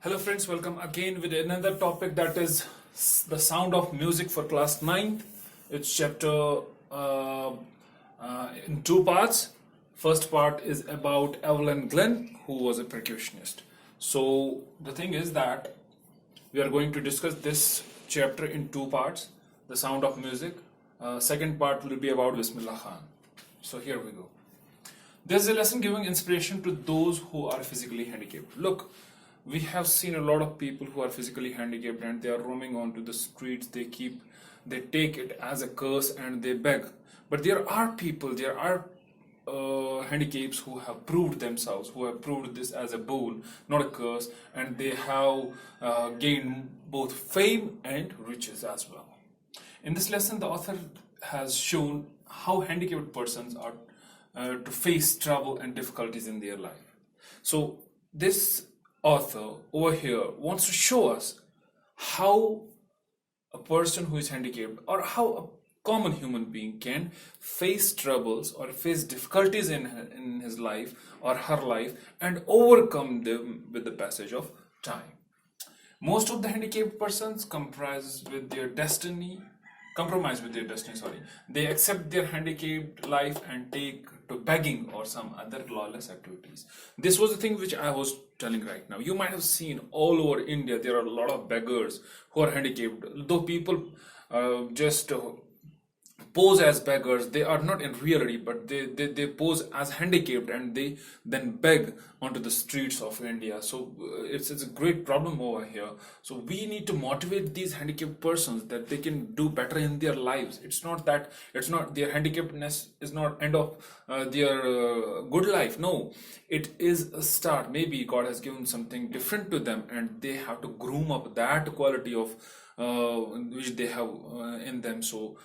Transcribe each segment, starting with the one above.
Hello friends, welcome again with another topic that is the sound of music for class 9th. It's chapter in two parts. First part is about Evelyn Glinne, who was a percussionist. So the thing is that we are going to discuss this chapter in two parts, the sound of music. Second part will be about Bismillah Khan. So here we go. There's a lesson giving inspiration to those who are physically handicapped. Look, we have seen a lot of people who are physically handicapped and they are roaming onto the streets. They take it as a curse and they beg. But there are people, there are handicaps who have proved themselves, who have proved this as a boon, not a curse, and they have gained both fame and riches as well. In this lesson, the author has shown how handicapped persons are to face trouble and difficulties in their life. So this author over here wants to show us how a person who is handicapped or how a common human being can face troubles or face difficulties in his life or her life and overcome them with the passage of time. Most of the handicapped persons compromise with their destiny, they accept their handicapped life and take to begging or some other lawless activities. This was the thing which I was telling right now. You might have seen all over India there are a lot of beggars who are handicapped, though people just pose as beggars. They are not in reality, but they pose as handicapped and they then beg onto the streets of India. So it's a great problem over here. So we need to motivate these handicapped persons that they can do better in their lives. It's not their handicappedness is not end of their good life. No, it is a start. Maybe God has given something different to them and they have to groom up that quality of which they have in them, so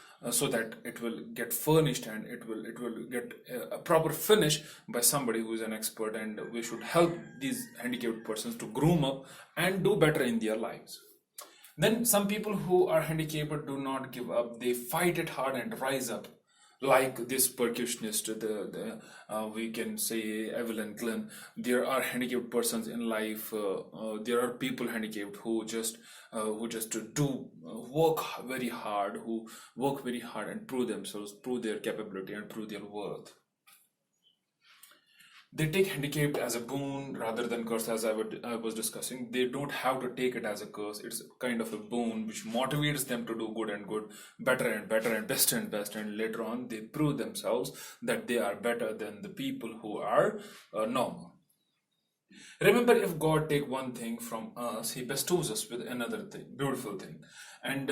that it will get furnished and it will get a proper finish by somebody who is an expert. And we should help these handicapped persons to groom up and do better in their lives. Then some people who are handicapped do not give up. They fight it hard and rise up, like this percussionist, we can say Evelyn Glinne. There are handicapped persons in life. There are people handicapped who just do work very hard, and prove themselves, prove their capability, and prove their worth. They take handicapped as a boon rather than curse, as I was discussing. They don't have to take it as a curse. It's kind of a boon which motivates them to do good, better and better, and best, and later on they prove themselves that they are better than the people who are normal. Remember, if God take one thing from us, He bestows us with another thing, beautiful thing, and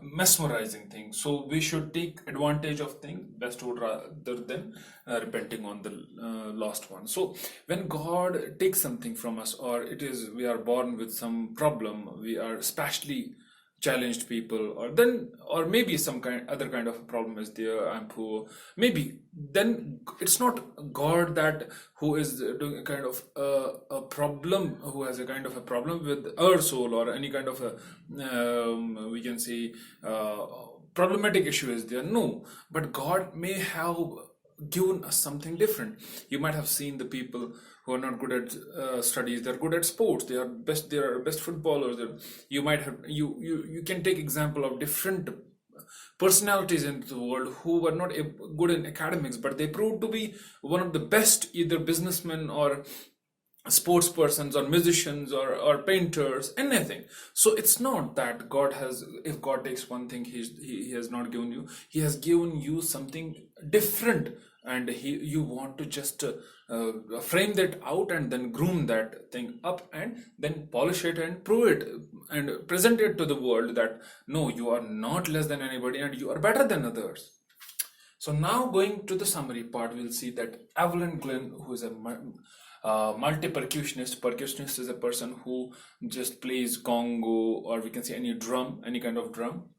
mesmerizing thing. So we should take advantage of things bestowed rather than repenting on the lost one. So when God takes something from us, or we are born with some problem, we are specially challenged people, or maybe some other kind of a problem is there. I'm poor, maybe. Then it's not God that who is doing a kind of a problem, who has a kind of a problem with our soul, or any kind of a we can say problematic issue is there. No, but God may have given us something different. You might have seen the people who are not good at studies. They're good at sports. They are best footballers. You might have you can take example of different personalities in the world who were not good in academics, but they proved to be one of the best, either businessmen or sports persons or musicians or painters, anything. So it's not that if God takes one thing, he has not given you. He has given you something different, and you want to just frame that out and then groom that thing up and then polish it and prove it and present it to the world that no, you are not less than anybody and you are better than others. So now, going to the summary part, we'll see that Evelyn Glinne, who is a multi-percussionist. Percussionist is a person who just plays congo, or we can say any kind of drum,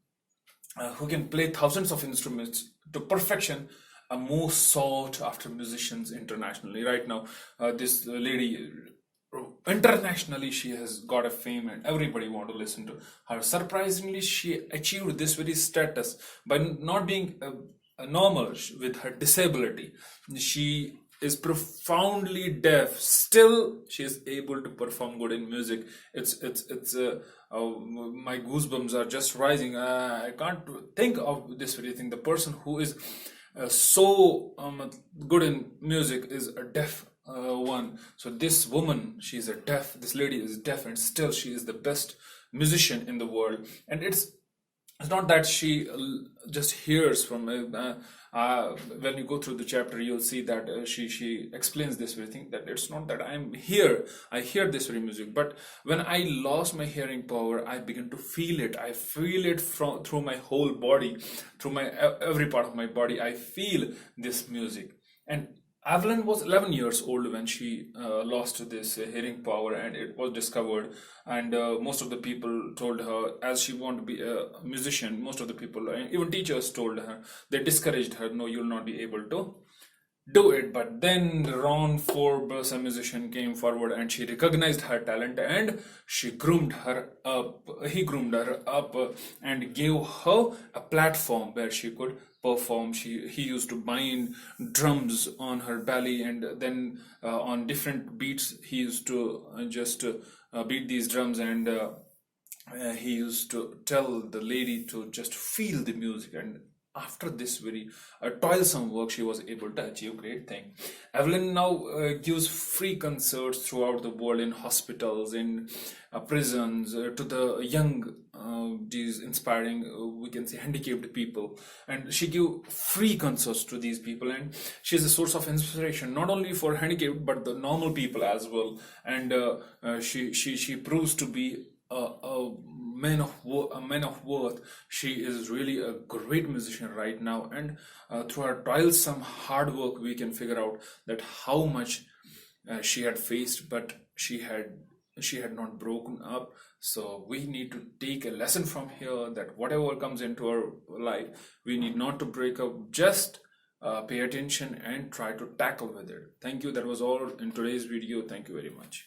who can play thousands of instruments to perfection, are most sought after musicians internationally. Right now, this lady, internationally, she has got a fame and everybody want to listen to her. Surprisingly, she achieved this very status by not being normal with her disability. She is profoundly deaf, still she is able to perform good in music. My goosebumps are just rising. I can't think of this very thing. The person who is so good in music is a deaf one. So this woman, she's a deaf. This lady is deaf, and still she is the best musician in the world. And it's not that she just hears from when you go through the chapter, you'll see that she explains this very thing, that it's not that I hear this very music, but when I lost my hearing power, I begin to feel it. I feel it from through my whole body, through my every part of my body. I feel this music. And Evelyn was 11 years old when she lost this hearing power, and it was discovered. And most of the people told her, as she wanted to be a musician, most of the people, and even teachers, told her, they discouraged her, no, you'll not be able to do it. But then Ron Forbes, a musician, came forward, and she recognized her talent, and she groomed her up. He groomed her up and gave her a platform where she could perform. He used to bind drums on her belly, and then on different beats he used to just beat these drums, and he used to tell the lady to just feel the music. And after this very toilsome work, she was able to achieve great thing. Evelyn now gives free concerts throughout the world, in hospitals, in prisons, to the young, these inspiring, we can say, handicapped people. And she gives free concerts to these people, and she's a source of inspiration not only for handicapped but the normal people as well. And she proves to be a man of worth. She is really a great musician right now, and through her toilsome hard work, we can figure out that how much she had faced, but she had not broken up. So we need to take a lesson from here, that whatever comes into our life, we need not to break up. Just pay attention and try to tackle with it. Thank you. That was all in today's video. Thank you very much.